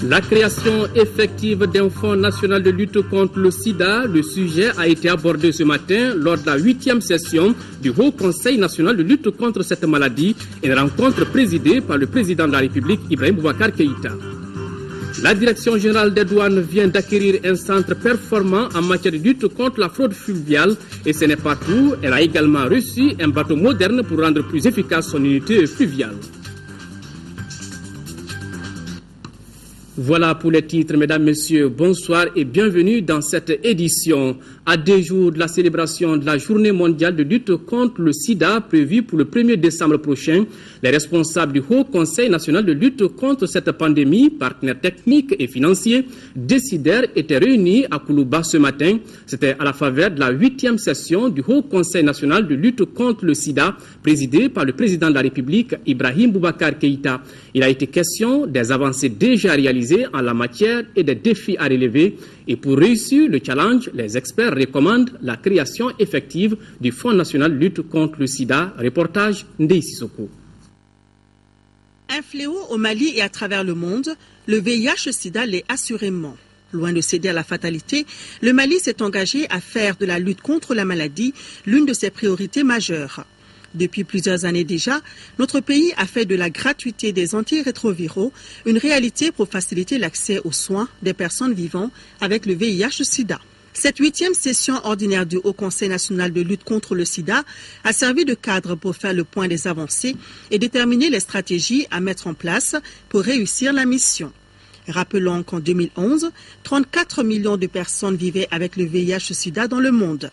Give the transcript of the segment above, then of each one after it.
La création effective d'un fonds national de lutte contre le sida, le sujet a été abordé ce matin lors de la 8e session du Haut Conseil national de lutte contre cette maladie, une rencontre présidée par le président de la République, Ibrahim Boubacar Keïta. La Direction générale des douanes vient d'acquérir un centre performant en matière de lutte contre la fraude fluviale et ce n'est pas tout, elle a également reçu un bateau moderne pour rendre plus efficace son unité fluviale. Voilà pour les titres, mesdames, messieurs, bonsoir et bienvenue dans cette édition. À 2 jours de la célébration de la journée mondiale de lutte contre le sida prévue pour le 1er décembre prochain, les responsables du Haut Conseil national de lutte contre cette pandémie, partenaires techniques et financiers, décideurs étaient réunis à Koulouba ce matin. C'était à la faveur de la 8e session du Haut Conseil national de lutte contre le sida, présidée par le président de la République, Ibrahim Boubacar Keïta. Il a été question des avancées déjà réalisées en la matière et des défis à relever. Et pour réussir le challenge, les experts recommandent la création effective du Fonds national de lutte contre le sida. Reportage Ndei Sissoko. Un fléau au Mali et à travers le monde, le VIH-Sida l'est assurément. Loin de céder à la fatalité, le Mali s'est engagé à faire de la lutte contre la maladie l'une de ses priorités majeures. Depuis plusieurs années déjà, notre pays a fait de la gratuité des antirétroviraux une réalité pour faciliter l'accès aux soins des personnes vivant avec le VIH-Sida. Cette 8e session ordinaire du Haut Conseil national de lutte contre le sida a servi de cadre pour faire le point des avancées et déterminer les stratégies à mettre en place pour réussir la mission. Rappelons qu'en 2011, 34 millions de personnes vivaient avec le VIH-Sida dans le monde.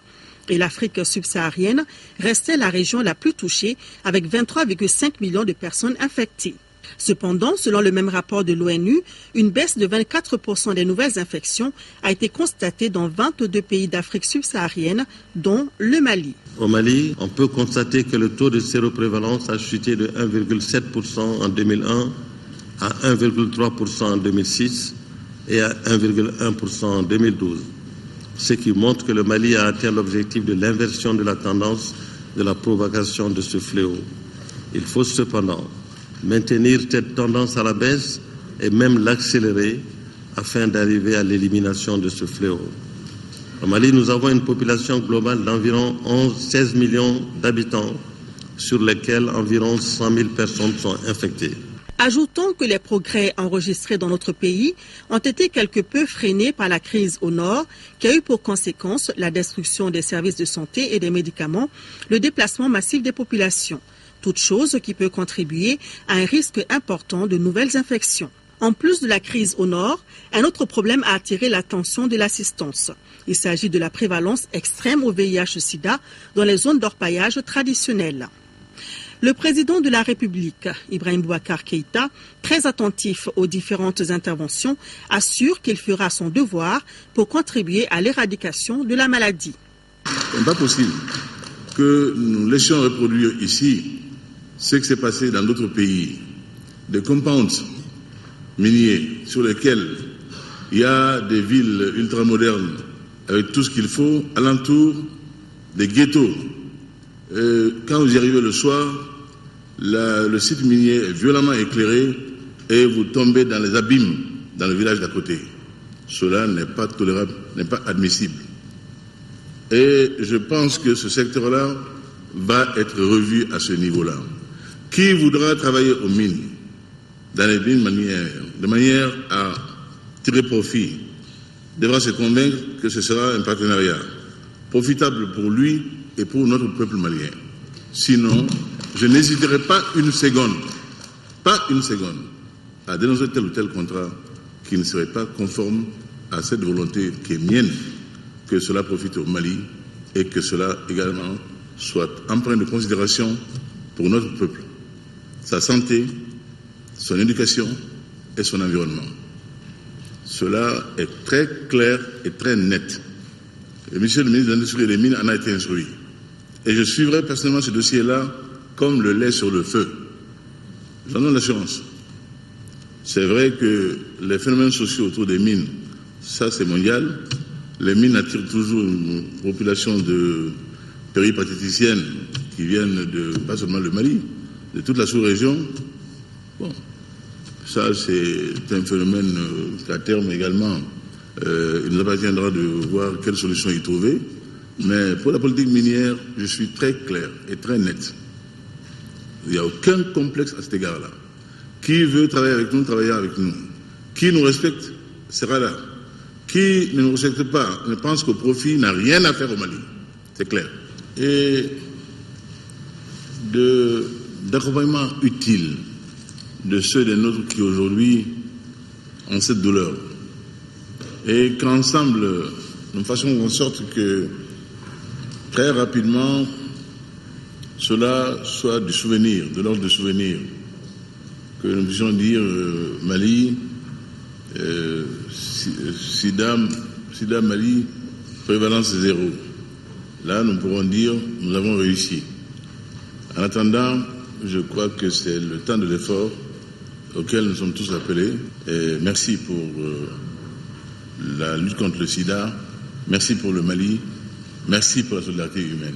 Et l'Afrique subsaharienne restait la région la plus touchée avec 23,5 millions de personnes infectées. Cependant, selon le même rapport de l'ONU, une baisse de 24% des nouvelles infections a été constatée dans 22 pays d'Afrique subsaharienne, dont le Mali. Au Mali, on peut constater que le taux de séroprévalence a chuté de 1,7% en 2001 à 1,3% en 2006 et à 1,1% en 2012. Ce qui montre que le Mali a atteint l'objectif de l'inversion de la tendance de la propagation de ce fléau. Il faut cependant maintenir cette tendance à la baisse et même l'accélérer afin d'arriver à l'élimination de ce fléau. Au Mali, nous avons une population globale d'environ 16 millions d'habitants, sur lesquels environ 100 000 personnes sont infectées. Ajoutons que les progrès enregistrés dans notre pays ont été quelque peu freinés par la crise au nord, qui a eu pour conséquence la destruction des services de santé et des médicaments, le déplacement massif des populations. Toute chose qui peut contribuer à un risque important de nouvelles infections. En plus de la crise au nord, un autre problème a attiré l'attention de l'assistance. Il s'agit de la prévalence extrême au VIH-Sida dans les zones d'orpaillage traditionnelles. Le président de la République, Ibrahim Boubacar Keïta, très attentif aux différentes interventions, assure qu'il fera son devoir pour contribuer à l'éradication de la maladie. Ce n'est pas possible que nous laissions reproduire ici ce qui s'est passé dans d'autres pays. Des compounds miniers sur lesquels il y a des villes ultramodernes avec tout ce qu'il faut, alentour des ghettos. Quand vous y arrivez le soir, le site minier est violemment éclairé et vous tombez dans les abîmes dans le village d'à côté. Cela n'est pas tolérable, n'est pas admissible. Et je pense que ce secteur-là va être revu à ce niveau-là. Qui voudra travailler aux mines, dans les mines de manière à tirer profit, devra se convaincre que ce sera un partenariat profitable pour lui et pour notre peuple malien. Sinon, je n'hésiterai pas une seconde, à dénoncer tel ou tel contrat qui ne serait pas conforme à cette volonté qui est mienne, que cela profite au Mali et que cela également soit empreint de considération pour notre peuple, sa santé, son éducation et son environnement. Cela est très clair et très net. Et monsieur le ministre de l'Industrie et des Mines en a été instruit. Et je suivrai personnellement ce dossier-là comme le lait sur le feu. J'en ai l'assurance. C'est vrai que les phénomènes sociaux autour des mines, ça c'est mondial. Les mines attirent toujours une population de péripatéticiennes qui viennent de, pas seulement le Mali, de toute la sous-région. Bon, ça c'est un phénomène qu'à terme également, il nous appartiendra de voir quelles solutions y trouver. Mais pour la politique minière, je suis très clair et très net. Il n'y a aucun complexe à cet égard-là. Qui veut travailler avec nous, travaillera avec nous. Qui nous respecte, sera là. Qui ne nous respecte pas, ne pense qu'au profit n'a rien à faire au Mali. C'est clair. Et d'accompagnement utile de ceux des nôtres qui aujourd'hui ont cette douleur. Et qu'ensemble, nous fassions en sorte que très rapidement, cela soit du souvenir, de l'ordre de souvenir. Que nous puissions dire Mali, Sida Mali, prévalence zéro. Là, nous pourrons dire nous avons réussi. En attendant, je crois que c'est le temps de l'effort auquel nous sommes tous appelés. Et merci pour la lutte contre le sida, merci pour le Mali, merci pour la solidarité humaine.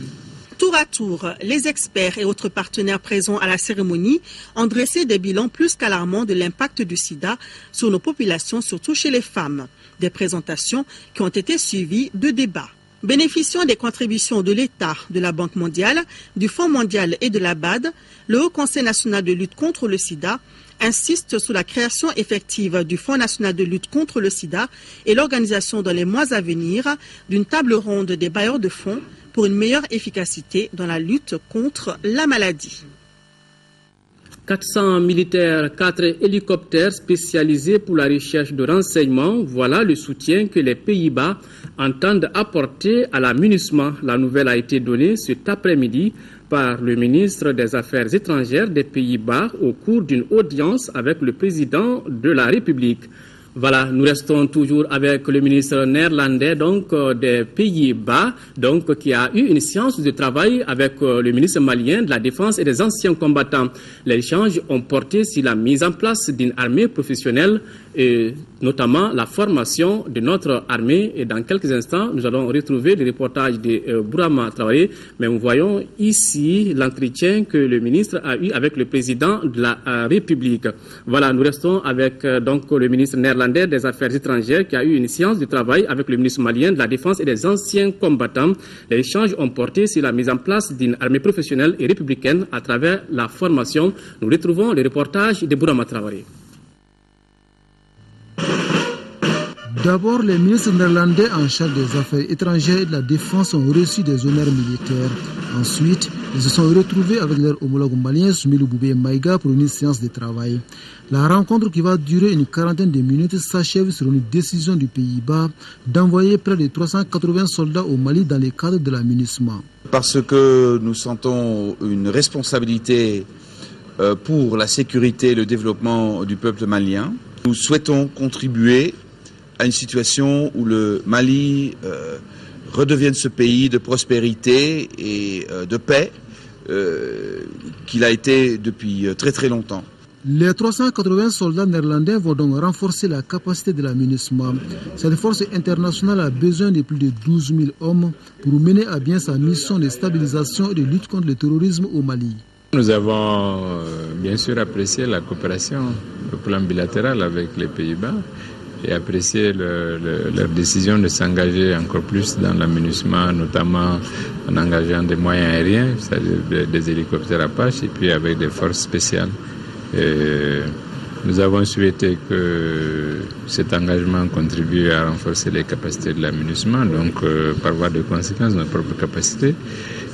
Tour à tour, les experts et autres partenaires présents à la cérémonie ont dressé des bilans plus qu'alarmants de l'impact du sida sur nos populations, surtout chez les femmes. Des présentations qui ont été suivies de débats. Bénéficiant des contributions de l'État, de la Banque mondiale, du Fonds mondial et de la BAD, le Haut Conseil national de lutte contre le sida insiste sur la création effective du Fonds national de lutte contre le sida et l'organisation dans les mois à venir d'une table ronde des bailleurs de fonds pour une meilleure efficacité dans la lutte contre la maladie. 400 militaires, 4 hélicoptères spécialisés pour la recherche de renseignements, voilà le soutien que les Pays-Bas entendent apporter à la MINUSMA. La nouvelle a été donnée cet après-midi par le ministre des Affaires étrangères des Pays-Bas au cours d'une audience avec le président de la République. Voilà, nous restons toujours avec le ministre néerlandais des Pays-Bas, qui a eu une séance de travail avec le ministre malien de la Défense et des anciens combattants. Les échanges ont porté sur la mise en place d'une armée professionnelle et notamment la formation de notre armée. Et dans quelques instants, nous allons retrouver le reportage de Bourama Traoré. Mais nous voyons ici l'entretien que le ministre a eu avec le président de la République. Voilà, nous restons avec le ministre néerlandais des Affaires étrangères qui a eu une séance de travail avec le ministre malien de la Défense et des anciens combattants. Les échanges ont porté sur la mise en place d'une armée professionnelle et républicaine à travers la formation. Nous retrouvons le reportage de Bourama Traoré. D'abord, les ministres néerlandais en charge des affaires étrangères et de la défense ont reçu des honneurs militaires. Ensuite, ils se sont retrouvés avec leur homologue malien Soumeilou Boubé Maïga pour une séance de travail. La rencontre qui va durer une quarantaine de minutes s'achève sur une décision du Pays-Bas d'envoyer près de 380 soldats au Mali dans le cadre de la MINUSMA. Parce que nous sentons une responsabilité pour la sécurité et le développement du peuple malien. Nous souhaitons contribuer à une situation où le Mali redevienne ce pays de prospérité et de paix qu'il a été depuis très très longtemps. Les 380 soldats néerlandais vont donc renforcer la capacité de la MINUSMA. Cette force internationale a besoin de plus de 12 000 hommes pour mener à bien sa mission de stabilisation et de lutte contre le terrorisme au Mali. Nous avons bien sûr apprécié la coopération au plan bilatéral avec les Pays-Bas et apprécier leur décision de s'engager encore plus dans la MINUSMA, notamment en engageant des moyens aériens, c'est-à-dire des hélicoptères Apache, et puis avec des forces spéciales. Et nous avons souhaité que cet engagement contribue à renforcer les capacités de la MINUSMA, donc par voie de conséquence, notre propre capacité,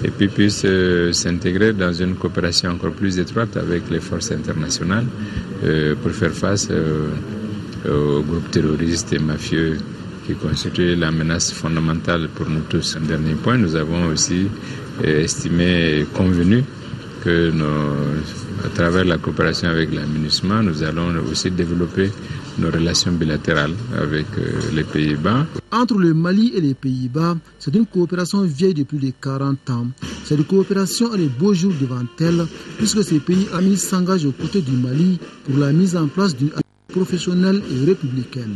et puis puisse s'intégrer dans une coopération encore plus étroite avec les forces internationales pour faire face aux groupes terroristes et mafieux qui constituent la menace fondamentale pour nous tous. Un dernier point, nous avons aussi estimé et convenu que à travers la coopération avec la MINUSMA, nous allons aussi développer nos relations bilatérales avec les Pays-Bas. Entre le Mali et les Pays-Bas, c'est une coopération vieille de plus de 40 ans. Cette coopération a les beaux jours devant elle, puisque ces pays amis s'engagent aux côtés du Mali pour la mise en place d'une armée professionnelle et républicaine.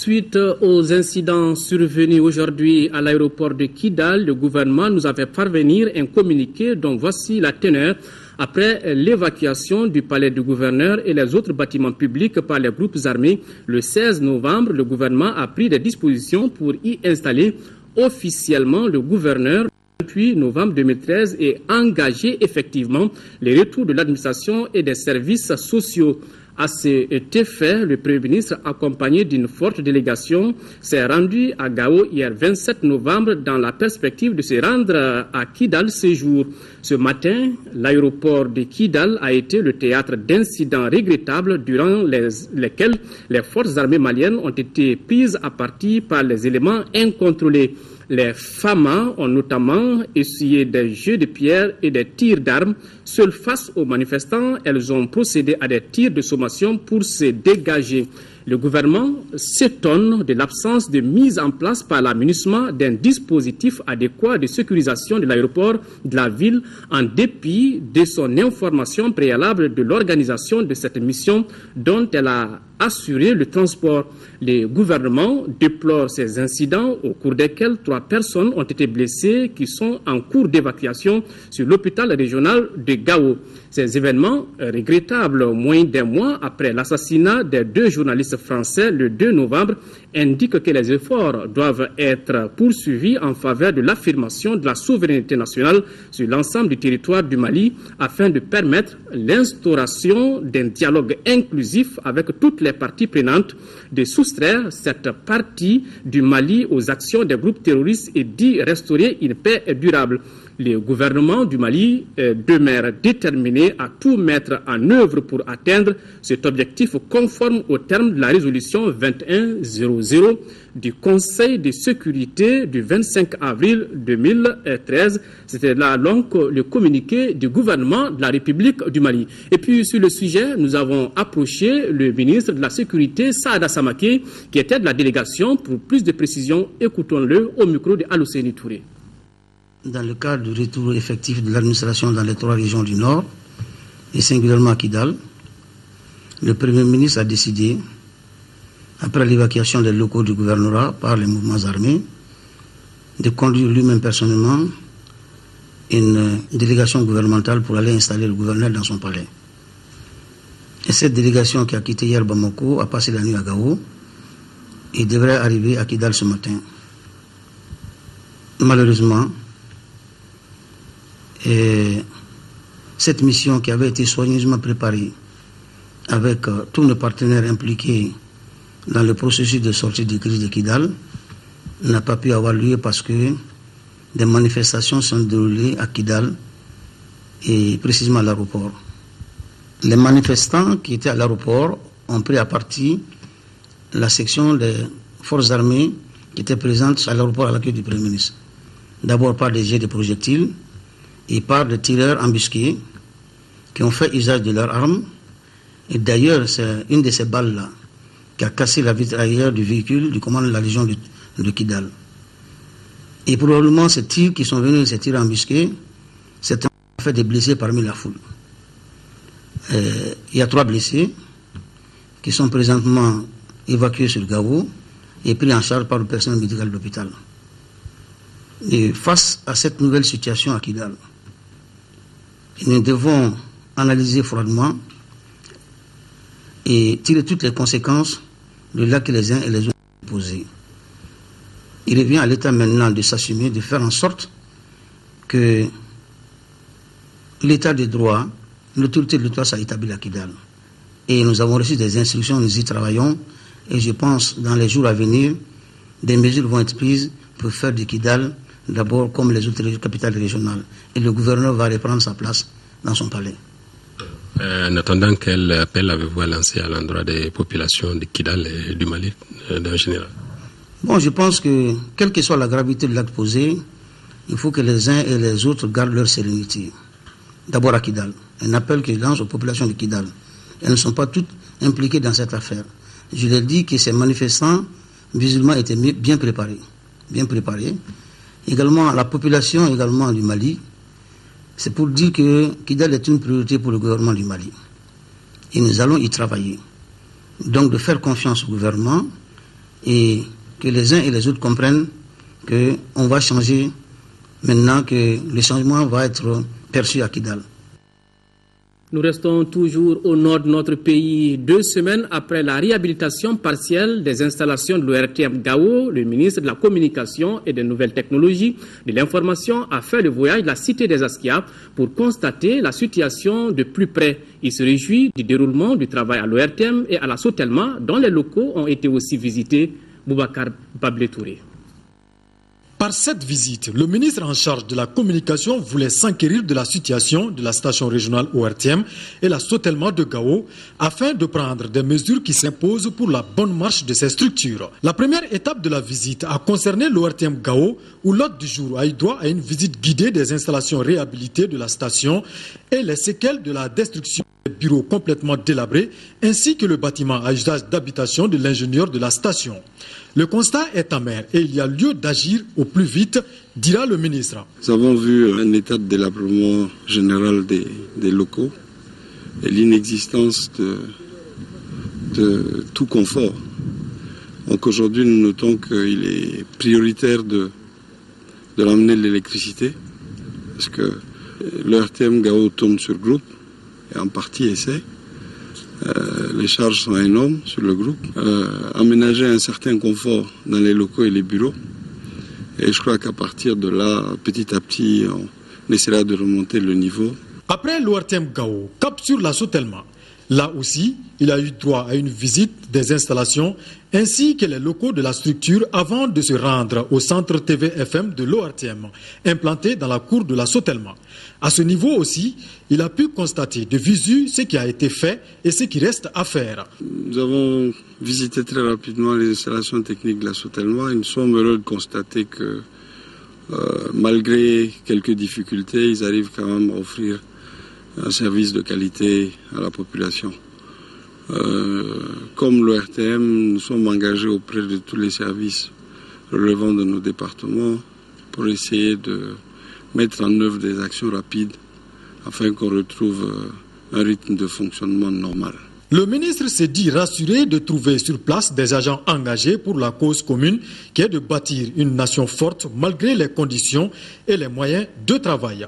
Suite aux incidents survenus aujourd'hui à l'aéroport de Kidal, le gouvernement nous a fait parvenir un communiqué dont voici la teneur. Après l'évacuation du palais du gouverneur et les autres bâtiments publics par les groupes armés, le 16 novembre, le gouvernement a pris des dispositions pour y installer officiellement le gouverneur. Le 28 novembre 2013 et engagé effectivement les retours de l'administration et des services sociaux. À cet effet, le Premier ministre, accompagné d'une forte délégation, s'est rendu à Gao hier 27 novembre dans la perspective de se rendre à Kidal ce jour. Ce matin, l'aéroport de Kidal a été le théâtre d'incidents regrettables durant lesquels les forces armées maliennes ont été prises à partie par les éléments incontrôlés. Les FAMA ont notamment essuyé des jets de pierre et des tirs d'armes. Seules face aux manifestants, elles ont procédé à des tirs de sommation pour se dégager. Le gouvernement s'étonne de l'absence de mise en place par la MINUSMA d'un dispositif adéquat de sécurisation de l'aéroport de la ville en dépit de son information préalable de l'organisation de cette mission dont elle a assuré le transport. Le gouvernement déplore ces incidents au cours desquels 3 personnes ont été blessées qui sont en cours d'évacuation sur l'hôpital régional de Gao. Ces événements regrettables, moins d'un mois après l'assassinat des 2 journalistes français le 2 novembre, indiquent que les efforts doivent être poursuivis en faveur de l'affirmation de la souveraineté nationale sur l'ensemble du territoire du Mali afin de permettre l'instauration d'un dialogue inclusif avec toutes les parties prenantes, de soustraire cette partie du Mali aux actions des groupes terroristes et d'y restaurer une paix durable. Le gouvernement du Mali demeure déterminé à tout mettre en œuvre pour atteindre cet objectif conforme aux termes de la résolution 2100 du Conseil de sécurité du 25 avril 2013. C'était là donc le communiqué du gouvernement de la République du Mali. Et puis sur le sujet, nous avons approché le ministre de la Sécurité, Saada Samake, qui était de la délégation. Pour plus de précisions, écoutons-le au micro de Alouseni Touré. Dans le cadre du retour effectif de l'administration dans les 3 régions du Nord, et singulièrement à Kidal, le Premier ministre a décidé, après l'évacuation des locaux du gouvernorat par les mouvements armés, de conduire lui-même personnellement une délégation gouvernementale pour aller installer le gouverneur dans son palais. Et cette délégation qui a quitté hier Bamako a passé la nuit à Gao et devrait arriver à Kidal ce matin. Malheureusement, cette mission qui avait été soigneusement préparée avec tous nos partenaires impliqués dans le processus de sortie de crise de Kidal n'a pas pu avoir lieu parce que des manifestations sont déroulées à Kidal et précisément à l'aéroport. Les manifestants qui étaient à l'aéroport ont pris à partie la section des forces armées qui étaient présentes à l'aéroport à l'accueil du Premier ministre. D'abord par des jets de projectiles et par des tireurs embusqués qui ont fait usage de leurs armes. Et d'ailleurs, c'est une de ces balles-là qui a cassé la vitre arrière du véhicule du commandant de la Légion de Kidal. Et probablement, ces tirs qui sont venus, ces tirs embusqués, c'est un fait des blessés parmi la foule. Il y a 3 blessés qui sont présentement évacués sur Gao et pris en charge par le personnel médical de l'hôpital. Et face à cette nouvelle situation à Kidal, nous devons analyser froidement et tirer toutes les conséquences de là que les uns et les autres ont posé. Il revient à l'État maintenant de s'assumer, de faire en sorte que l'État de droit, l'autorité de l'État soit établie à Kidal. Et nous avons reçu des instructions, nous y travaillons, et je pense dans les jours à venir, des mesures vont être prises pour faire de Kidal d'abord comme les autres capitales régionales. Et le gouverneur va reprendre sa place dans son palais. En attendant, quel appel avez-vous à lancer à l'endroit des populations de Kidal et du Mali en général? Bon, je pense que, quelle que soit la gravité de l'acte posé, il faut que les uns et les autres gardent leur sérénité. D'abord à Kidal. Un appel que je lance aux populations de Kidal. Elles ne sont pas toutes impliquées dans cette affaire. Je leur dis que ces manifestants musulmans étaient bien préparés. Bien préparés. Également, la population également du Mali, c'est pour dire que Kidal est une priorité pour le gouvernement du Mali. Et nous allons y travailler. Donc de faire confiance au gouvernement et que les uns et les autres comprennent qu'on va changer maintenant, que le changement va être perçu à Kidal. Nous restons toujours au nord de notre pays. 2 semaines après la réhabilitation partielle des installations de l'ORTM Gao, le ministre de la Communication et des Nouvelles Technologies de l'Information a fait le voyage de la cité des Askia pour constater la situation de plus près. Il se réjouit du déroulement du travail à l'ORTM et à la Sotelma, dont les locaux ont été aussi visités. Boubacar Babletouré. Par cette visite, le ministre en charge de la communication voulait s'enquérir de la situation de la station régionale ORTM et la Sotelma de Gao afin de prendre des mesures qui s'imposent pour la bonne marche de ces structures. La première étape de la visite a concerné l'ORTM Gao où l'hôte du jour a eu droit à une visite guidée des installations réhabilitées de la station et les séquelles de la destruction des bureaux complètement délabrés ainsi que le bâtiment à usage d'habitation de l'ingénieur de la station. Le constat est amer et il y a lieu d'agir au plus vite, dira le ministre. Nous avons vu un état de délabrement général des locaux et l'inexistence de tout confort. Donc aujourd'hui, nous notons qu'il est prioritaire de l'emmener de l'électricité parce que l'ORTM Gao tourne sur groupe et en partie essaie. Les charges sont énormes sur le groupe. Aménager un certain confort dans les locaux et les bureaux. Et je crois qu'à partir de là, petit à petit, on essaiera de remonter le niveau. Après l'ORTM Gao, cap sur la Sotelma. Là aussi, il a eu droit à une visite des installations ainsi que les locaux de la structure avant de se rendre au centre TV-FM de l'ORTM, implanté dans la cour de la Sotelma. À ce niveau aussi, il a pu constater de visu ce qui a été fait et ce qui reste à faire. Nous avons visité très rapidement les installations techniques de la Sotelma et nous sommes heureux de constater que malgré quelques difficultés, ils arrivent quand même à offrir un service de qualité à la population. Comme l'ORTM, nous sommes engagés auprès de tous les services relevant de nos départements pour essayer de mettre en œuvre des actions rapides afin qu'on retrouve un rythme de fonctionnement normal. Le ministre s'est dit rassuré de trouver sur place des agents engagés pour la cause commune qui est de bâtir une nation forte malgré les conditions et les moyens de travail.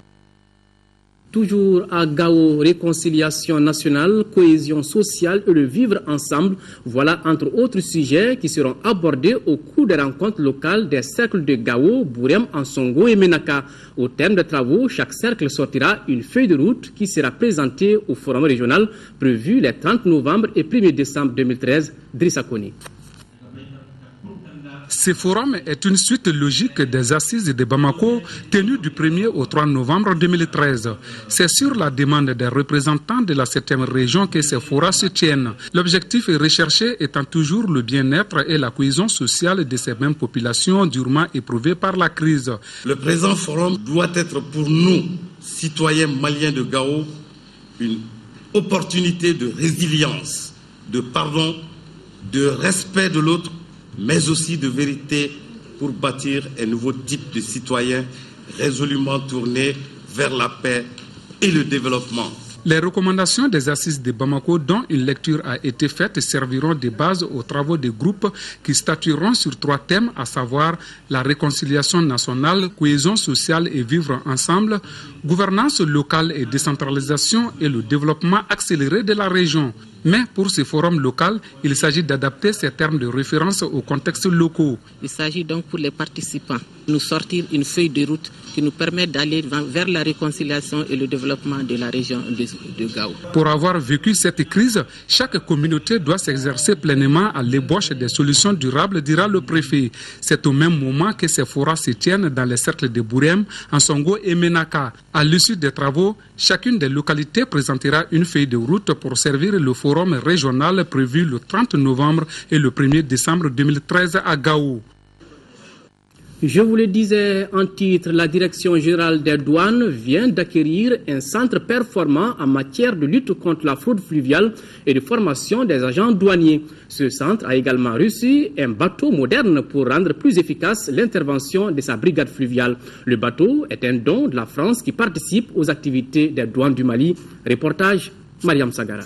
Toujours à Gao, réconciliation nationale, cohésion sociale et le vivre ensemble, voilà entre autres sujets qui seront abordés au cours des rencontres locales des cercles de Gao, Bourem, Ansongo et Menaka. Au terme des travaux, chaque cercle sortira une feuille de route qui sera présentée au forum régional prévu les 30 novembre et 1er décembre 2013. Drissa Koni. Ce forum est une suite logique des assises de Bamako tenues du 1er au 3 novembre 2013. C'est sur la demande des représentants de la 7e région que ces forats se tiennent. L'objectif recherché étant toujours le bien-être et la cohésion sociale de ces mêmes populations durement éprouvées par la crise. Le présent forum doit être pour nous, citoyens maliens de Gao, une opportunité de résilience, de pardon, de respect de l'autre, mais aussi de vérité pour bâtir un nouveau type de citoyen résolument tourné vers la paix et le développement. Les recommandations des assises de Bamako, dont une lecture a été faite, serviront de base aux travaux des groupes qui statueront sur 3 thèmes, à savoir la réconciliation nationale, cohésion sociale et vivre ensemble, gouvernance locale et décentralisation et le développement accéléré de la région. Mais pour ce forum local, il s'agit d'adapter ces termes de référence aux contextes locaux. Il s'agit donc pour les participants de nous sortir une feuille de route qui nous permet d'aller vers la réconciliation et le développement de la région de Gao. Pour avoir vécu cette crise, chaque communauté doit s'exercer pleinement à l'ébauche des solutions durables, dira le préfet. C'est au même moment que ces forats se tiennent dans les cercles de Bourem, Ansongo et Menaka. À l'issue des travaux, chacune des localités présentera une feuille de route pour servir le forum régional prévu le 30 novembre et le 1er décembre 2013 à Gao. Je vous le disais en titre, la Direction générale des douanes vient d'acquérir un centre performant en matière de lutte contre la fraude fluviale et de formation des agents douaniers. Ce centre a également reçu un bateau moderne pour rendre plus efficace l'intervention de sa brigade fluviale. Le bateau est un don de la France qui participe aux activités des douanes du Mali. Reportage Mariam Sagara.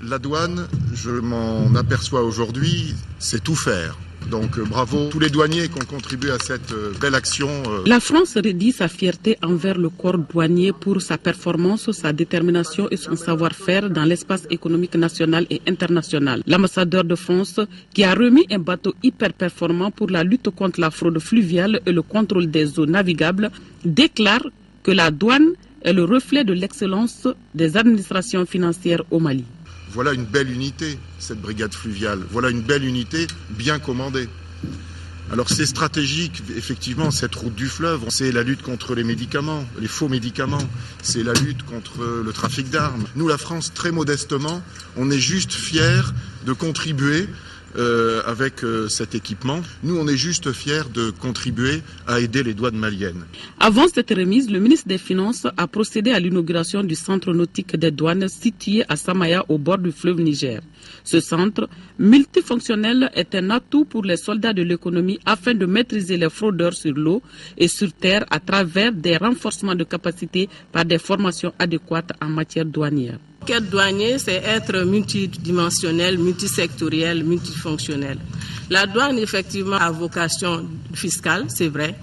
La douane, je m'en aperçois aujourd'hui, c'est tout faire. Donc bravo tous les douaniers qui ont contribué à cette belle action. La France redit sa fierté envers le corps douanier pour sa performance, sa détermination et son savoir-faire dans l'espace économique national et international. L'ambassadeur de France, qui a remis un bateau hyper performant pour la lutte contre la fraude fluviale et le contrôle des eaux navigables, déclare que la douane est le reflet de l'excellence des administrations financières au Mali. Voilà une belle unité, cette brigade fluviale. Voilà une belle unité bien commandée. Alors c'est stratégique, effectivement, cette route du fleuve. C'est la lutte contre les médicaments, les faux médicaments. C'est la lutte contre le trafic d'armes. Nous, la France, très modestement, on est juste fiers de contribuer avec cet équipement. Nous, on est juste fiers de contribuer à aider les douanes maliennes. Avant cette remise, le ministre des Finances a procédé à l'inauguration du centre nautique des douanes situé à Samaya au bord du fleuve Niger. Ce centre multifonctionnel est un atout pour les soldats de l'économie afin de maîtriser les fraudeurs sur l'eau et sur terre à travers des renforcements de capacité par des formations adéquates en matière douanière. Être douanier, c'est être multidimensionnel, multisectoriel, multifonctionnel. La douane, effectivement, a vocation fiscale, c'est vrai,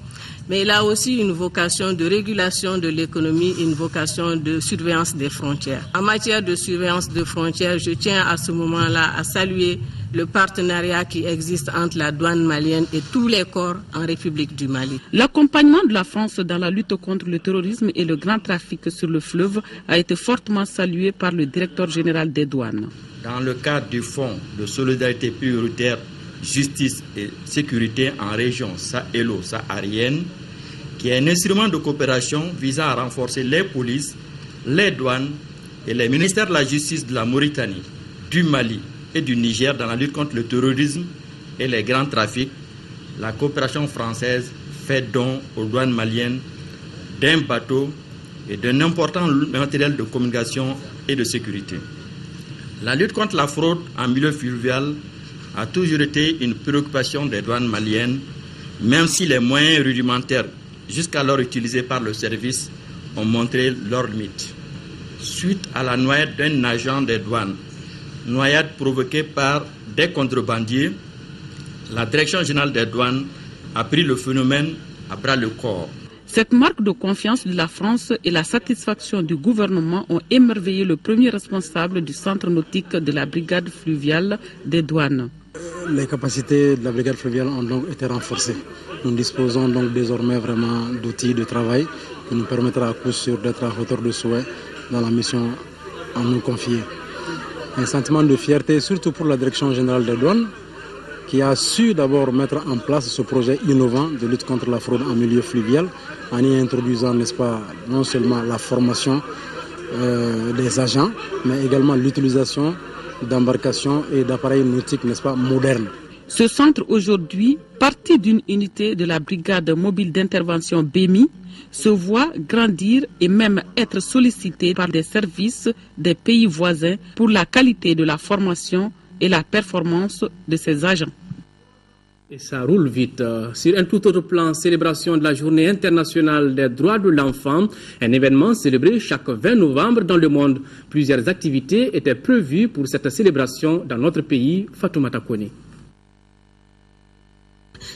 mais il a aussi une vocation de régulation de l'économie, une vocation de surveillance des frontières. En matière de surveillance des frontières, je tiens à ce moment-là à saluer le partenariat qui existe entre la douane malienne et tous les corps en République du Mali. L'accompagnement de la France dans la lutte contre le terrorisme et le grand trafic sur le fleuve a été fortement salué par le directeur général des douanes. Dans le cadre du Fonds de solidarité prioritaire, justice et sécurité en région sahélo-saharienne, qui est un instrument de coopération visant à renforcer les polices, les douanes et les ministères de la justice de la Mauritanie, du Mali et du Niger dans la lutte contre le terrorisme et les grands trafics, la coopération française fait don aux douanes maliennes d'un bateau et d'un important matériel de communication et de sécurité. La lutte contre la fraude en milieu fluvial a toujours été une préoccupation des douanes maliennes, même si les moyens rudimentaires jusqu'alors utilisés par le service ont montré leurs limites. Suite à la noyade d'un agent des douanes, noyade provoquée par des contrebandiers, la Direction générale des douanes a pris le phénomène à bras le corps. Cette marque de confiance de la France et la satisfaction du gouvernement ont émerveillé le premier responsable du centre nautique de la brigade fluviale des douanes. Les capacités de la brigade fluviale ont donc été renforcées. Nous disposons donc désormais vraiment d'outils de travail qui nous permettra à coup sûr d'être à hauteur de souhait dans la mission à nous confier. Un sentiment de fierté, surtout pour la Direction générale des douanes, qui a su d'abord mettre en place ce projet innovant de lutte contre la fraude en milieu fluvial, en y introduisant, n'est-ce pas, non seulement la formation des agents, mais également l'utilisation d'embarcations et d'appareils nautiques, n'est-ce pas, modernes. Ce centre, aujourd'hui, partie d'une unité de la brigade mobile d'intervention BEMI, se voit grandir et même être sollicité par des services des pays voisins pour la qualité de la formation et la performance de ses agents. Et ça roule vite. Sur un tout autre plan, célébration de la Journée internationale des droits de l'enfant, un événement célébré chaque 20 novembre dans le monde. Plusieurs activités étaient prévues pour cette célébration dans notre pays. Fatoumata Kone.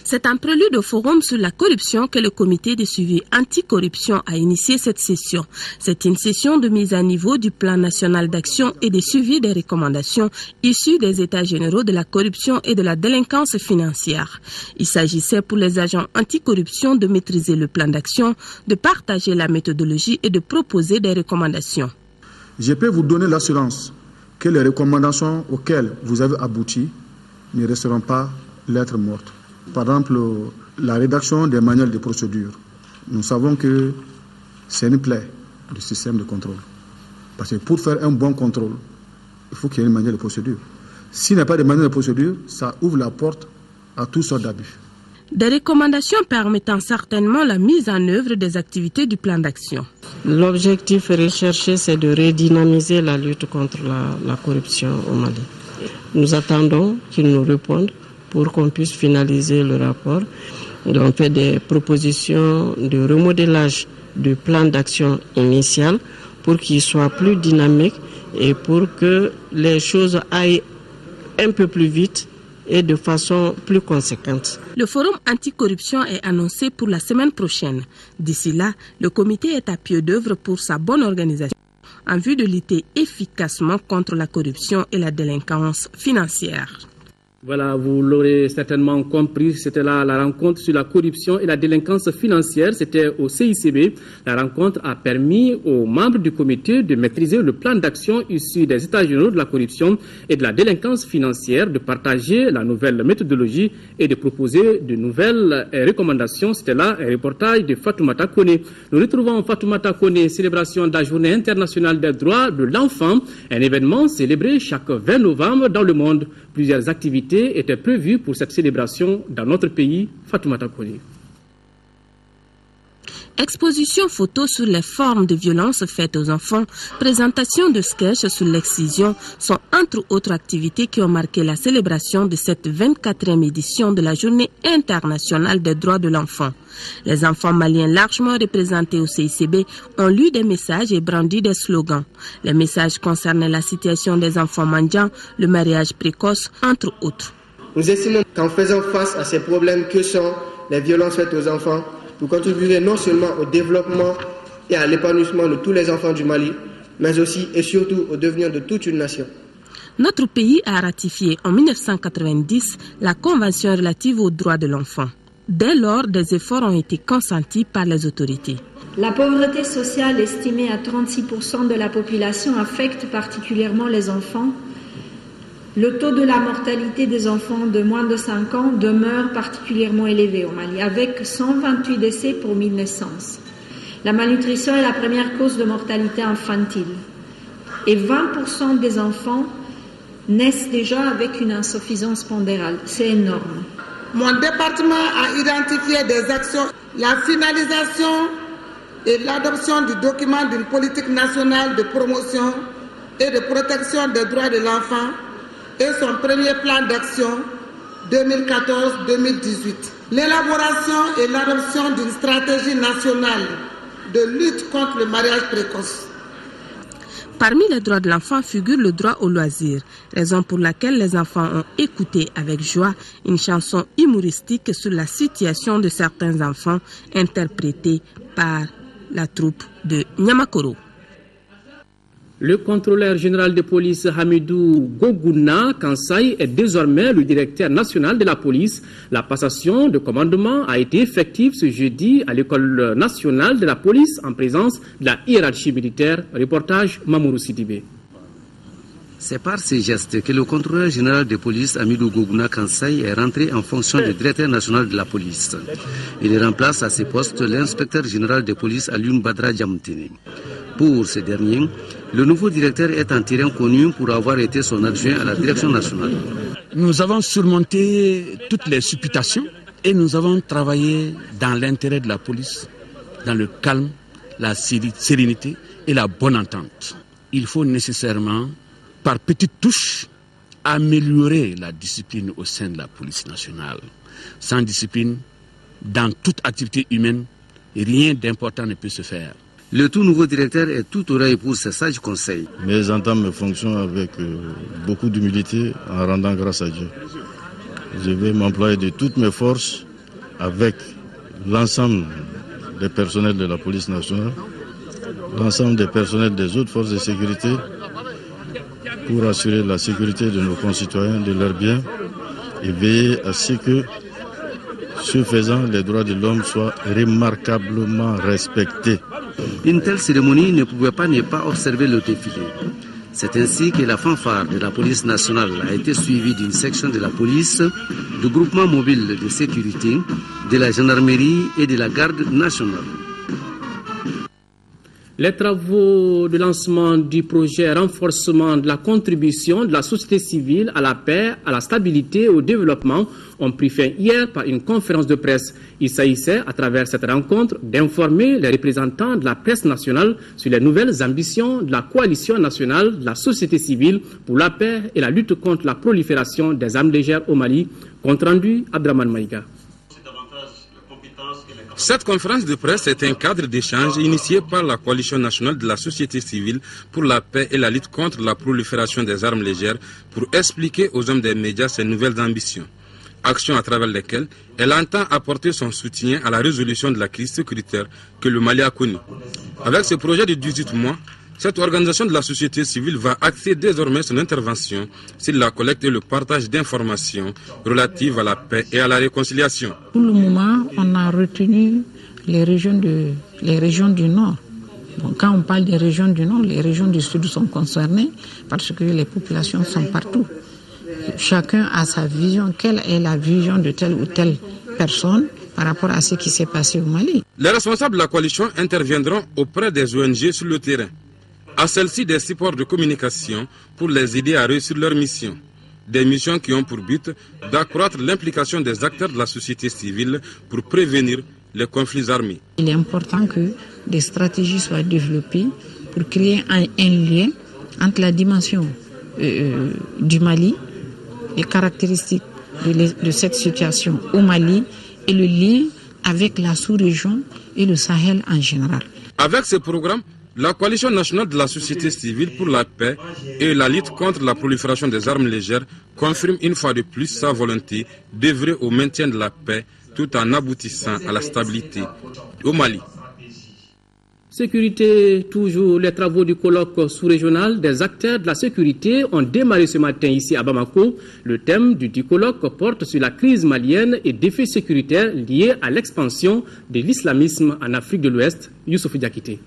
C'est un prélude au forum sur la corruption que le comité de suivi anticorruption a initié cette session. C'est une session de mise à niveau du plan national d'action et de suivi des recommandations issues des états généraux de la corruption et de la délinquance financière. Il s'agissait pour les agents anticorruption de maîtriser le plan d'action, de partager la méthodologie et de proposer des recommandations. Je peux vous donner l'assurance que les recommandations auxquelles vous avez abouti ne resteront pas lettres mortes. Par exemple, la rédaction des manuels de procédure. Nous savons que c'est une plaie du système de contrôle. Parce que pour faire un bon contrôle, il faut qu'il y ait un manuel de procédure. S'il n'y a pas de manuel de procédure, ça ouvre la porte à toutes sortes d'abus. Des recommandations permettant certainement la mise en œuvre des activités du plan d'action. L'objectif recherché, c'est de redynamiser la lutte contre la corruption au Mali. Nous attendons qu'ils nous répondent pour qu'on puisse finaliser le rapport. On fait des propositions de remodelage du plan d'action initial pour qu'il soit plus dynamique et pour que les choses aillent un peu plus vite et de façon plus conséquente. Le forum anticorruption est annoncé pour la semaine prochaine. D'ici là, le comité est à pied d'œuvre pour sa bonne organisation en vue de lutter efficacement contre la corruption et la délinquance financière. Voilà, vous l'aurez certainement compris, c'était là la rencontre sur la corruption et la délinquance financière, c'était au CICB. La rencontre a permis aux membres du comité de maîtriser le plan d'action issu des États généraux de la corruption et de la délinquance financière, de partager la nouvelle méthodologie et de proposer de nouvelles recommandations. C'était là un reportage de Fatoumata Kone. Nous retrouvons Fatoumata Kone, célébration de la Journée internationale des droits de l'enfant, un événement célébré chaque 20 novembre dans le monde. Plusieurs activités étaient prévues pour cette célébration dans notre pays. Fatoumata Kone. Exposition photo sur les formes de violence faites aux enfants, présentation de sketchs sur l'excision sont entre autres activités qui ont marqué la célébration de cette 24e édition de la Journée internationale des droits de l'enfant. Les enfants maliens largement représentés au CICB ont lu des messages et brandi des slogans. Les messages concernaient la situation des enfants mendiants, le mariage précoce, entre autres. Nous estimons qu'en faisant face à ces problèmes que sont les violences faites aux enfants, vous contribuerez non seulement au développement et à l'épanouissement de tous les enfants du Mali, mais aussi et surtout au devenir de toute une nation. Notre pays a ratifié en 1990 la Convention relative aux droits de l'enfant. Dès lors, des efforts ont été consentis par les autorités. La pauvreté sociale estimée à 36% de la population affecte particulièrement les enfants. Le taux de la mortalité des enfants de moins de 5 ans demeure particulièrement élevé au Mali, avec 128 décès pour 1000 naissances. La malnutrition est la première cause de mortalité infantile. Et 20% des enfants naissent déjà avec une insuffisance pondérale. C'est énorme. Mon département a identifié des actions, la finalisation et l'adoption du document d'une politique nationale de promotion et de protection des droits de l'enfant et son premier plan d'action 2014-2018. L'élaboration et l'adoption d'une stratégie nationale de lutte contre le mariage précoce. Parmi les droits de l'enfant figure le droit au loisir, raison pour laquelle les enfants ont écouté avec joie une chanson humoristique sur la situation de certains enfants interprétée par la troupe de Nyamakoro. Le contrôleur général de police Hamidou Gougouna Kansai est désormais le directeur national de la police. La passation de commandement a été effective ce jeudi à l'école nationale de la police en présence de la hiérarchie militaire. Reportage Mamourou Sidibé. C'est par ces gestes que le contrôleur général de police Hamidou Gougouna Kansai est rentré en fonction de directeur national de la police. Il remplace à ce poste l'inspecteur général de police Alioune Badra Djamtini. Pour ce dernier, le nouveau directeur est un terrain connu pour avoir été son adjoint à la direction nationale. Nous avons surmonté toutes les supputations et nous avons travaillé dans l'intérêt de la police, dans le calme, la sérénité et la bonne entente. Il faut nécessairement, par petites touches, améliorer la discipline au sein de la police nationale. Sans discipline, dans toute activité humaine, rien d'important ne peut se faire. Le tout nouveau directeur est tout oreille pour ses sages conseils. Mais j'entame mes fonctions avec beaucoup d'humilité en rendant grâce à Dieu. Je vais m'employer de toutes mes forces avec l'ensemble des personnels de la police nationale, l'ensemble des personnels des autres forces de sécurité pour assurer la sécurité de nos concitoyens, de leurs biens et veiller à ce que, ce faisant, les droits de l'homme soient remarquablement respectés. Une telle cérémonie ne pouvait pas ne pas observer le défilé. C'est ainsi que la fanfare de la police nationale a été suivie d'une section de la police, du groupement mobile de sécurité, de la gendarmerie et de la garde nationale. Les travaux de lancement du projet renforcement de la contribution de la société civile à la paix, à la stabilité et au développement ont pris fin hier par une conférence de presse. Il s'agissait, à travers cette rencontre, d'informer les représentants de la presse nationale sur les nouvelles ambitions de la coalition nationale de la société civile pour la paix et la lutte contre la prolifération des armes légères au Mali. Compte rendu, Abdraman Maïga. Cette conférence de presse est un cadre d'échange initié par la Coalition nationale de la société civile pour la paix et la lutte contre la prolifération des armes légères pour expliquer aux hommes des médias ses nouvelles ambitions. Actions à travers lesquelles elle entend apporter son soutien à la résolution de la crise sécuritaire que le Mali a connue. Avec ce projet de 18 mois, cette organisation de la société civile va axer désormais son intervention sur la collecte et le partage d'informations relatives à la paix et à la réconciliation. Pour le moment, on a retenu les régions du Nord. Bon, quand on parle des régions du Nord, les régions du Sud sont concernées parce que les populations sont partout. Chacun a sa vision. Quelle est la vision de telle ou telle personne par rapport à ce qui s'est passé au Mali? Les responsables de la coalition interviendront auprès des ONG sur le terrain. À celle-ci des supports de communication pour les aider à réussir leur mission. Des missions qui ont pour but d'accroître l'implication des acteurs de la société civile pour prévenir les conflits armés. Il est important que des stratégies soient développées pour créer un lien entre la dimension du Mali, les caractéristiques de cette situation au Mali et le lien avec la sous-région et le Sahel en général. Avec ce programme, la Coalition nationale de la société civile pour la paix et la lutte contre la prolifération des armes légères confirme une fois de plus sa volonté d'œuvrer au maintien de la paix tout en aboutissant à la stabilité au Mali. Sécurité, toujours, les travaux du colloque sous-régional des acteurs de la sécurité ont démarré ce matin ici à Bamako. Le thème du colloque porte sur la crise malienne et défis sécuritaires liés à l'expansion de l'islamisme en Afrique de l'Ouest. Youssouf Diakité.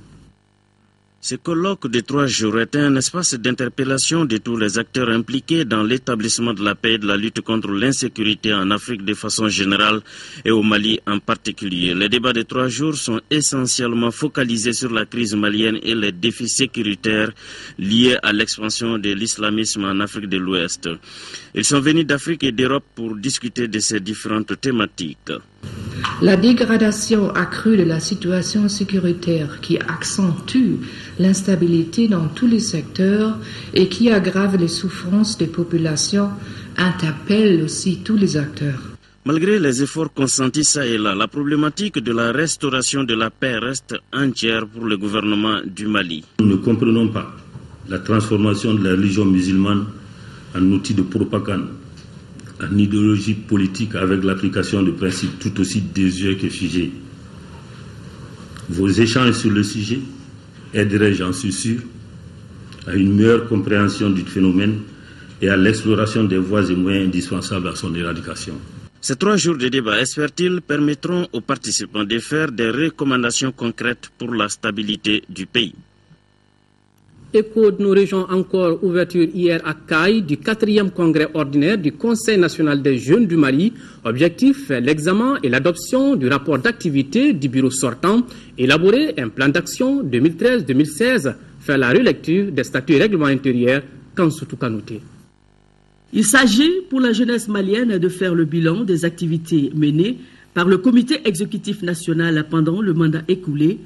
Ce colloque de 3 jours est un espace d'interpellation de tous les acteurs impliqués dans l'établissement de la paix et de la lutte contre l'insécurité en Afrique de façon générale et au Mali en particulier. Les débats de 3 jours sont essentiellement focalisés sur la crise malienne et les défis sécuritaires liés à l'expansion de l'islamisme en Afrique de l'Ouest. Ils sont venus d'Afrique et d'Europe pour discuter de ces différentes thématiques. La dégradation accrue de la situation sécuritaire qui accentue l'instabilité dans tous les secteurs et qui aggrave les souffrances des populations interpelle aussi tous les acteurs. Malgré les efforts consentis ça et là, la problématique de la restauration de la paix reste entière pour le gouvernement du Mali. Nous ne comprenons pas la transformation de la religion musulmane en outil de propagande, en idéologie politique avec l'application de principes tout aussi désuets que figés. Vos échanges sur le sujet aideraient, j'en suis sûr, à une meilleure compréhension du phénomène et à l'exploration des voies et moyens indispensables à son éradication. Ces 3 jours de débat, espère-t-il, permettront aux participants de faire des recommandations concrètes pour la stabilité du pays. Écho de nos régions encore, ouverture hier à Caille du 4e congrès ordinaire du Conseil national des jeunes du Mali. Objectif, l'examen et l'adoption du rapport d'activité du bureau sortant, élaborer un plan d'action 2013-2016, faire la relecture des statuts et règlements intérieurs, Kansoutou Kanouté. Il s'agit pour la jeunesse malienne de faire le bilan des activités menées par le comité exécutif national pendant le mandat écoulé,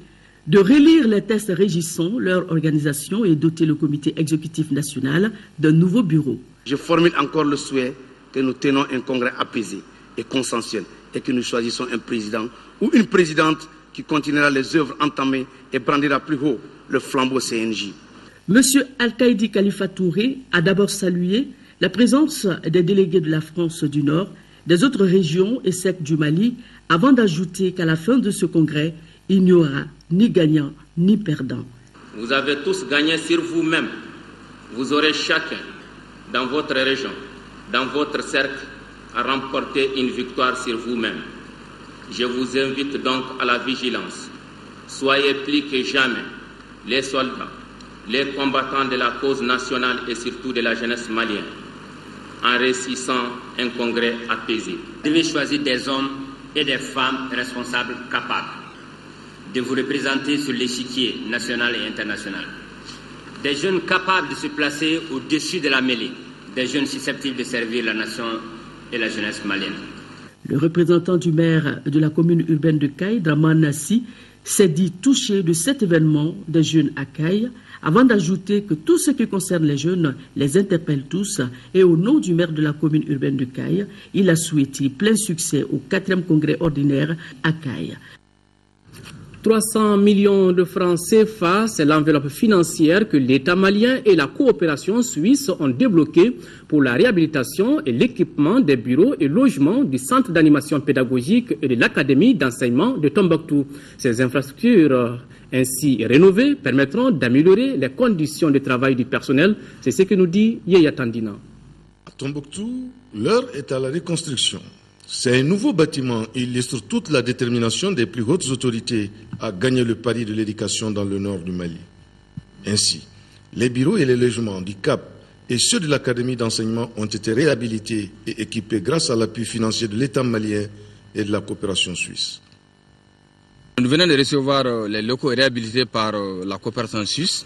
de relire les textes régissant leur organisation et doter le comité exécutif national d'un nouveau bureau. Je formule encore le souhait que nous tenons un congrès apaisé et consensuel et que nous choisissons un président ou une présidente qui continuera les œuvres entamées et brandira plus haut le flambeau CNJ. Monsieur Al-Qaïdi Khalifa Touré a d'abord salué la présence des délégués de la France du Nord, des autres régions et sectes du Mali, avant d'ajouter qu'à la fin de ce congrès, il n'y aura ni gagnant ni perdant. Vous avez tous gagné sur vous-même. Vous aurez chacun, dans votre région, dans votre cercle, à remporter une victoire sur vous-même. Je vous invite donc à la vigilance. Soyez plus que jamais les soldats, les combattants de la cause nationale et surtout de la jeunesse malienne, en réussissant un congrès apaisé. Vous devez choisir des hommes et des femmes responsables capables de vous représenter sur l'échiquier national et international. Des jeunes capables de se placer au-dessus de la mêlée, des jeunes susceptibles de servir la nation et la jeunesse malienne. Le représentant du maire de la commune urbaine de Caille, Draman Nassi, s'est dit touché de cet événement des jeunes à Caille, avant d'ajouter que tout ce qui concerne les jeunes les interpelle tous. Et au nom du maire de la commune urbaine de Caille, il a souhaité plein succès au 4e congrès ordinaire à Caille. 300 millions de francs CFA, c'est l'enveloppe financière que l'État malien et la coopération suisse ont débloquée pour la réhabilitation et l'équipement des bureaux et logements du centre d'animation pédagogique et de l'académie d'enseignement de Tombouctou. Ces infrastructures ainsi rénovées permettront d'améliorer les conditions de travail du personnel. C'est ce que nous dit Yaya Tandina. À Tombouctou, l'heure est à la reconstruction. C'est un nouveau bâtiment illustre toute la détermination des plus hautes autorités à gagner le pari de l'éducation dans le nord du Mali. Ainsi, les bureaux et les logements du CAP et ceux de l'Académie d'enseignement ont été réhabilités et équipés grâce à l'appui financier de l'État malien et de la coopération suisse. Nous venons de recevoir les locaux réhabilités par la coopération suisse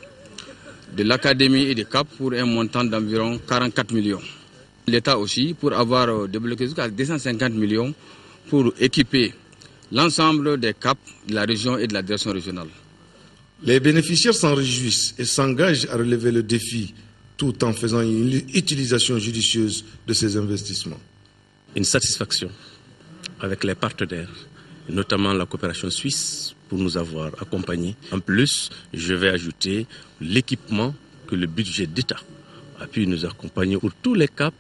de l'Académie et du CAP pour un montant d'environ 44 millions. L'État aussi pour avoir débloqué jusqu'à 250 millions pour équiper l'ensemble des CAP de la région et de la direction régionale. Les bénéficiaires s'en réjouissent et s'engagent à relever le défi tout en faisant une utilisation judicieuse de ces investissements. Une satisfaction avec les partenaires, notamment la coopération suisse, pour nous avoir accompagnés. En plus, je vais ajouter l'équipement que le budget d'État a pu nous accompagner pour tous les CAP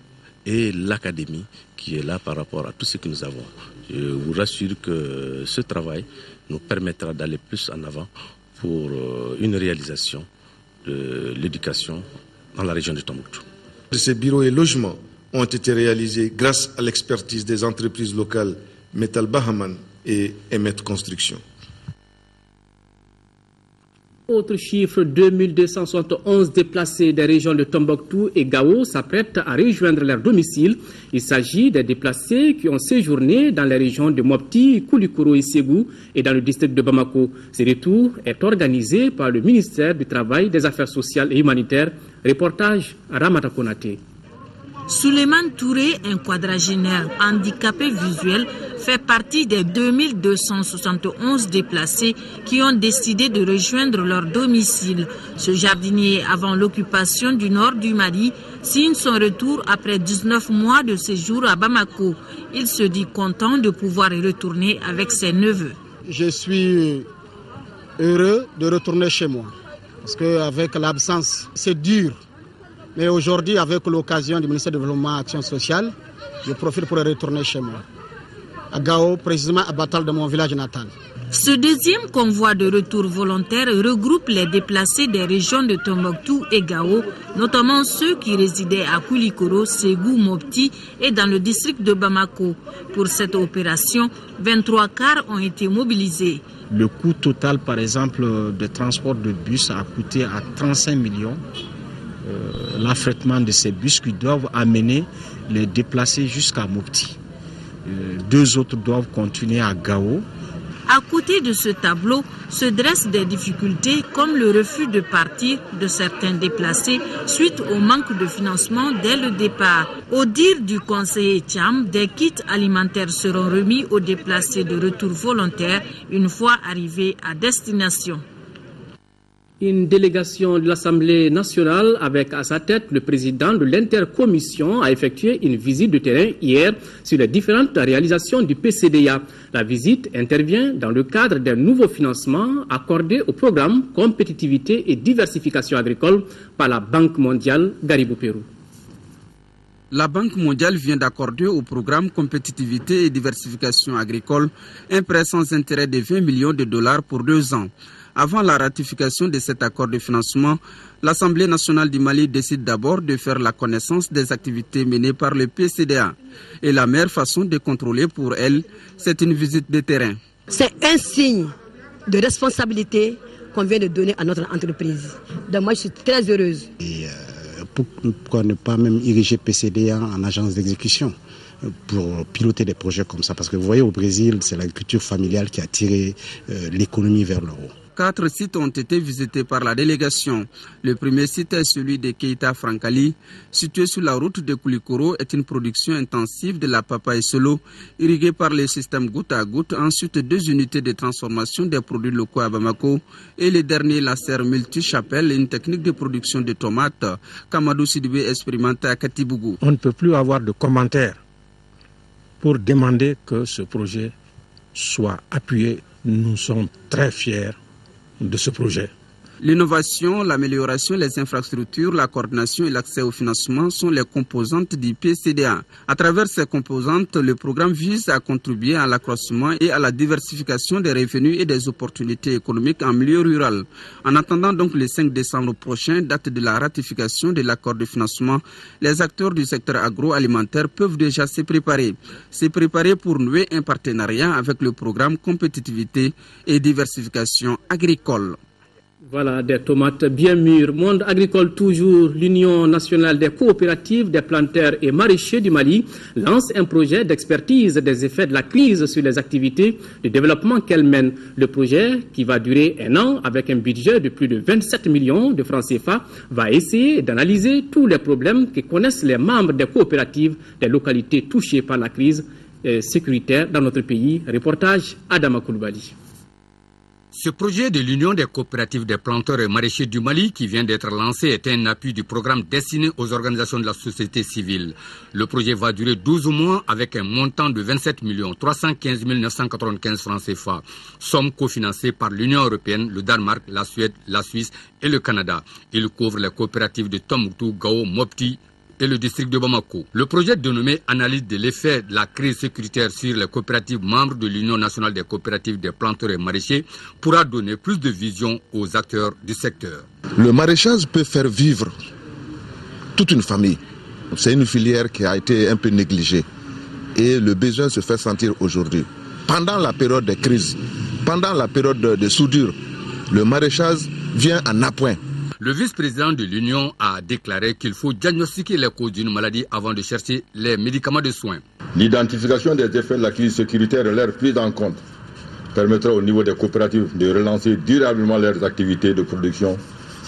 et l'académie qui est là par rapport à tout ce que nous avons. Je vous rassure que ce travail nous permettra d'aller plus en avant pour une réalisation de l'éducation dans la région de Tombouctou. Ces bureaux et logements ont été réalisés grâce à l'expertise des entreprises locales Metal Bahaman et Emet Construction. Autre chiffre, 2271 déplacés des régions de Tombouctou et Gao s'apprêtent à rejoindre leur domicile. Il s'agit des déplacés qui ont séjourné dans les régions de Mopti, Koulikoro et Ségou et dans le district de Bamako. Ce retour est organisé par le ministère du Travail, des Affaires sociales et humanitaires. Reportage à Ramata Konaté. Souleymane Touré, un quadragénaire handicapé visuel, fait partie des 2271 déplacés qui ont décidé de rejoindre leur domicile. Ce jardinier, avant l'occupation du nord du Mali, signe son retour après 19 mois de séjour à Bamako. Il se dit content de pouvoir y retourner avec ses neveux. Je suis heureux de retourner chez moi parce qu'avec l'absence, c'est dur. Mais aujourd'hui, avec l'occasion du ministère du Développement et Action sociale, je profite pour retourner chez moi, à Gao, précisément à Batal de mon village natal. Ce deuxième convoi de retour volontaire regroupe les déplacés des régions de Tombouctou et Gao, notamment ceux qui résidaient à Koulikoro, Ségou, Mopti et dans le district de Bamako. Pour cette opération, 23 cars ont été mobilisés. Le coût total, par exemple, de transport de bus a coûté à 35 millions. L'affrètement de ces bus qui doivent amener les déplacés jusqu'à Mopti. Deux autres doivent continuer à Gao. À côté de ce tableau se dressent des difficultés comme le refus de partir de certains déplacés suite au manque de financement dès le départ. Au dire du conseiller Thiam, des kits alimentaires seront remis aux déplacés de retour volontaire une fois arrivés à destination. Une délégation de l'Assemblée nationale avec à sa tête le président de l'intercommission a effectué une visite de terrain hier sur les différentes réalisations du PCDA. La visite intervient dans le cadre d'un nouveau financement accordé au programme Compétitivité et Diversification agricole par la Banque mondiale Garibou Pérou. La Banque mondiale vient d'accorder au programme Compétitivité et Diversification agricole un prêt sans intérêt de 20 millions de dollars pour 2 ans. Avant la ratification de cet accord de financement, l'Assemblée nationale du Mali décide d'abord de faire la connaissance des activités menées par le PCDA. Et la meilleure façon de contrôler pour elle, c'est une visite de terrain. C'est un signe de responsabilité qu'on vient de donner à notre entreprise. Donc moi, je suis très heureuse. Et pourquoi ne pas même ériger PCDA en agence d'exécution pour piloter des projets comme ça? Parce que vous voyez, au Brésil, c'est l'agriculture familiale qui a tiré l'économie vers le haut. 4 sites ont été visités par la délégation. Le premier site est celui de Keita Frankali, situé sur la route de Koulikoro, est une production intensive de la papaye solo, irriguée par le système goutte à goutte. Ensuite, 2 unités de transformation des produits locaux à Bamako et le dernier, la serre multi-chapelle, une technique de production de tomates qu'Amadou Sidibé expérimente à Katibougou. On ne peut plus avoir de commentaires pour demander que ce projet soit appuyé Nous sommes très fiers de ce projet. L'innovation, l'amélioration, les infrastructures, la coordination et l'accès au financement sont les composantes du PCDA. À travers ces composantes, le programme vise à contribuer à l'accroissement et à la diversification des revenus et des opportunités économiques en milieu rural. En attendant donc le 5 décembre prochain, date de la ratification de l'accord de financement, les acteurs du secteur agroalimentaire peuvent déjà se préparer. Se préparer pour nouer un partenariat avec le programme Compétitivité et Diversification agricole. Voilà, des tomates bien mûres. Monde agricole toujours, l'Union nationale des coopératives, des planteurs et maraîchers du Mali lance un projet d'expertise des effets de la crise sur les activités de développement qu'elle mène. Le projet, qui va durer 1 an avec un budget de plus de 27 millions de francs CFA, va essayer d'analyser tous les problèmes que connaissent les membres des coopératives des localités touchées par la crise sécuritaire dans notre pays. Reportage Adama Koulibaly. Ce projet de l'Union des coopératives des planteurs et maraîchers du Mali qui vient d'être lancé est un appui du programme destiné aux organisations de la société civile. Le projet va durer 12 mois avec un montant de 27 315 995 francs CFA, somme cofinancée par l'Union européenne, le Danemark, la Suède, la Suisse et le Canada. Il couvre les coopératives de Tombouctou, Gao, Mopti et le district de Bamako. Le projet dénommé Analyse de l'effet de la crise sécuritaire sur les coopératives membres de l'Union nationale des coopératives des planteurs et maraîchers pourra donner plus de vision aux acteurs du secteur. Le maraîchage peut faire vivre toute une famille. C'est une filière qui a été un peu négligée et le besoin se fait sentir aujourd'hui. Pendant la période de crise, pendant la période de soudure, le maraîchage vient en appoint. Le vice-président de l'Union a déclaré qu'il faut diagnostiquer les causes d'une maladie avant de chercher les médicaments de soins. L'identification des effets de la crise sécuritaire et leur prise en compte permettra au niveau des coopératives de relancer durablement leurs activités de production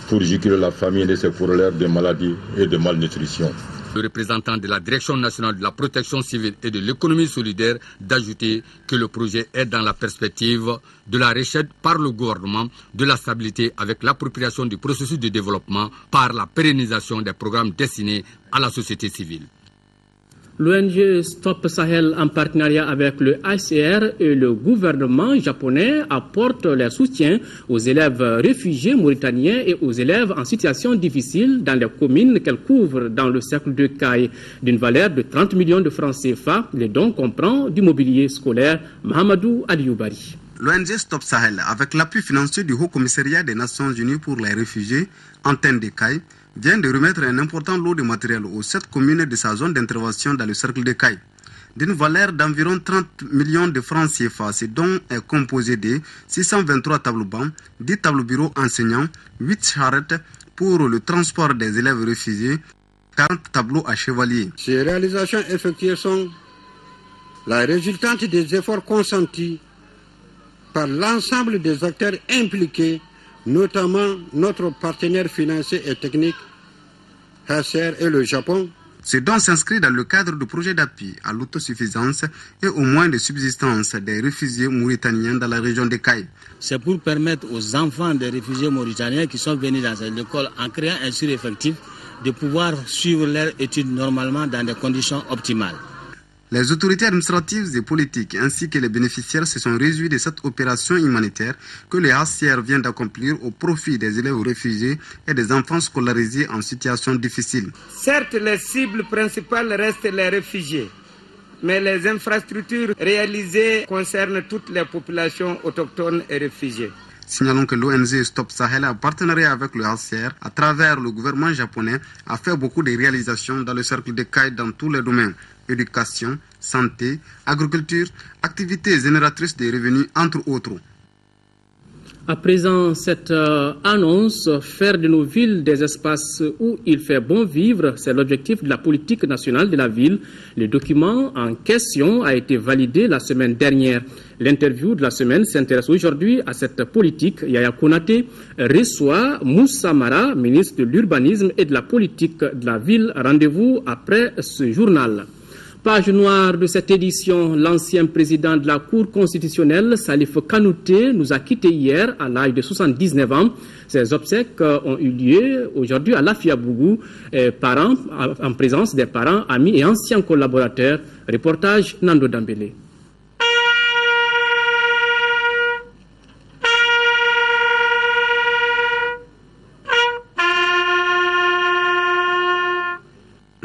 pour juguler la famine et ses corollaires de maladies et de malnutrition. Le représentant de la Direction nationale de la protection civile et de l'économie solidaire d'ajouter que le projet est dans la perspective de la recherche par le gouvernement de la stabilité avec l'appropriation du processus de développement par la pérennisation des programmes destinés à la société civile. L'ONG Stop Sahel, en partenariat avec le HCR et le gouvernement japonais, apporte leur soutien aux élèves réfugiés mauritaniens et aux élèves en situation difficile dans les communes qu'elle couvre dans le cercle de Caille, d'une valeur de 30 millions de francs CFA. Les dons comprennent du mobilier scolaire. Mahamadou Alioubari. L'ONG Stop Sahel, avec l'appui financier du Haut Commissariat des Nations Unies pour les réfugiés, Antenne de Caille, vient de remettre un important lot de matériel aux 7 communes de sa zone d'intervention dans le cercle de Caille. D'une valeur d'environ 30 millions de francs CFA, ce don est composé de 623 tableaux bancs, 10 tableaux bureaux enseignants, 8 charrettes pour le transport des élèves réfugiés, 40 tableaux à chevalier. Ces réalisations effectuées sont la résultante des efforts consentis par l'ensemble des acteurs impliqués, notamment notre partenaire financier et technique, HCR et le Japon. Ce don s'inscrit dans le cadre du projet d'appui à l'autosuffisance et aux moyens de subsistance des réfugiés mauritaniens dans la région de Caille. C'est pour permettre aux enfants des réfugiés mauritaniens qui sont venus dans cette école en créant un sureffectif de pouvoir suivre leurs études normalement dans des conditions optimales. Les autorités administratives et politiques ainsi que les bénéficiaires se sont réjouis de cette opération humanitaire que le HCR vient d'accomplir au profit des élèves réfugiés et des enfants scolarisés en situation difficile. Certes, les cibles principales restent les réfugiés, mais les infrastructures réalisées concernent toutes les populations autochtones et réfugiées. Signalons que l'ONG Stop Sahel, en partenariat avec le HCR, à travers le gouvernement japonais, a fait beaucoup de réalisations dans le cercle de Caille dans tous les domaines. Éducation, santé, agriculture, activités génératrices de revenus, entre autres. À présent, cette annonce, faire de nos villes des espaces où il fait bon vivre, c'est l'objectif de la politique nationale de la ville. Le document en question a été validé la semaine dernière. L'interview de la semaine s'intéresse aujourd'hui à cette politique. Yaya Konaté reçoit Moussa Mara, ministre de l'Urbanisme et de la Politique de la ville. Rendez-vous après ce journal. Page noire de cette édition, l'ancien président de la Cour constitutionnelle, Salif Kanouté, nous a quittés hier à l'âge de 79 ans. Ces obsèques ont eu lieu aujourd'hui à Lafiabougou, en présence des parents, amis et anciens collaborateurs. Reportage Nando Dambélé.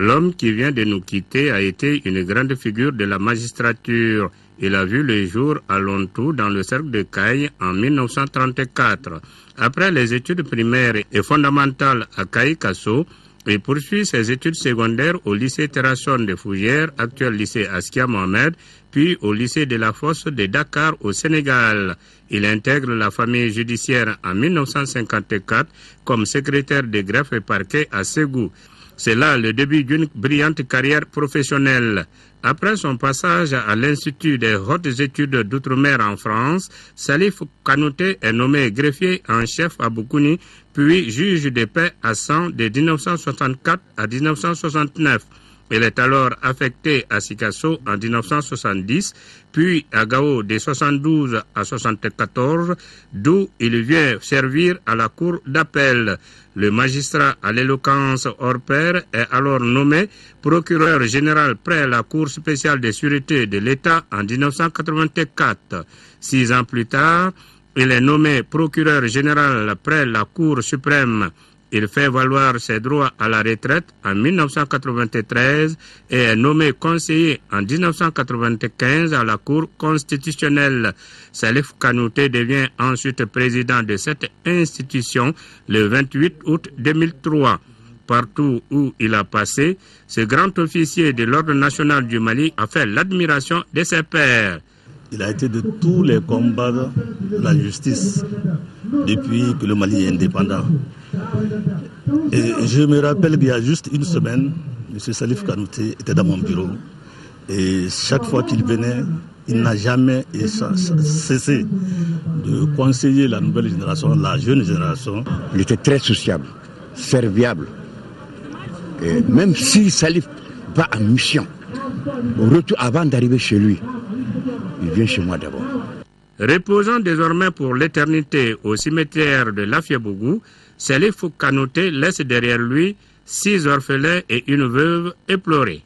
L'homme qui vient de nous quitter a été une grande figure de la magistrature. Il a vu le jour à Lontou dans le cercle de Caille en 1934. Après les études primaires et fondamentales à Caille-Kasso, il poursuit ses études secondaires au lycée Terrasson de Fougères, actuel lycée Askia Mohamed, puis au lycée de la Fosse de Dakar au Sénégal. Il intègre la famille judiciaire en 1954 comme secrétaire de greffe et parquet à Ségou. C'est là le début d'une brillante carrière professionnelle. Après son passage à l'Institut des hautes études d'outre-mer en France, Salif Kanouté est nommé greffier en chef à Boukouni, puis juge de paix à 100 de 1964 à 1969. Il est alors affecté à Sikasso en 1970, puis à Gao de 72 à 74, d'où il vient servir à la cour d'appel. Le magistrat à l'éloquence hors pair est alors nommé procureur général près la Cour spéciale de sûreté de l'État en 1984. 6 ans plus tard, il est nommé procureur général près la Cour suprême. Il fait valoir ses droits à la retraite en 1993 et est nommé conseiller en 1995 à la Cour constitutionnelle. Salif Kanouté devient ensuite président de cette institution le 28 août 2003. Partout où il a passé, ce grand officier de l'Ordre national du Mali a fait l'admiration de ses pairs. Il a été de tous les combats de la justice depuis que le Mali est indépendant. Et je me rappelle qu'il y a juste une semaine, M. Salif Kanouté était dans mon bureau. Et chaque fois qu'il venait, il n'a jamais cessé de conseiller la nouvelle génération, la jeune génération. Il était très sociable, serviable. Et même si Salif va en mission, au retour, avant d'arriver chez lui, il vient chez moi d'abord. Reposant désormais pour l'éternité au cimetière de Lafiabougou, Salif Kanouté laisse derrière lui 6 orphelins et une veuve éplorée.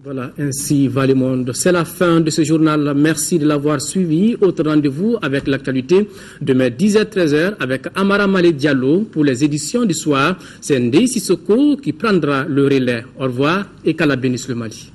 Voilà, ainsi va le monde. C'est la fin de ce journal. Merci de l'avoir suivi. Autre rendez-vous avec l'actualité demain 10h-13h avec Amara Malé Diallo pour les éditions du soir. C'est Ndei Sissoko qui prendra le relais. Au revoir et qu'Allah bénisse le Mali.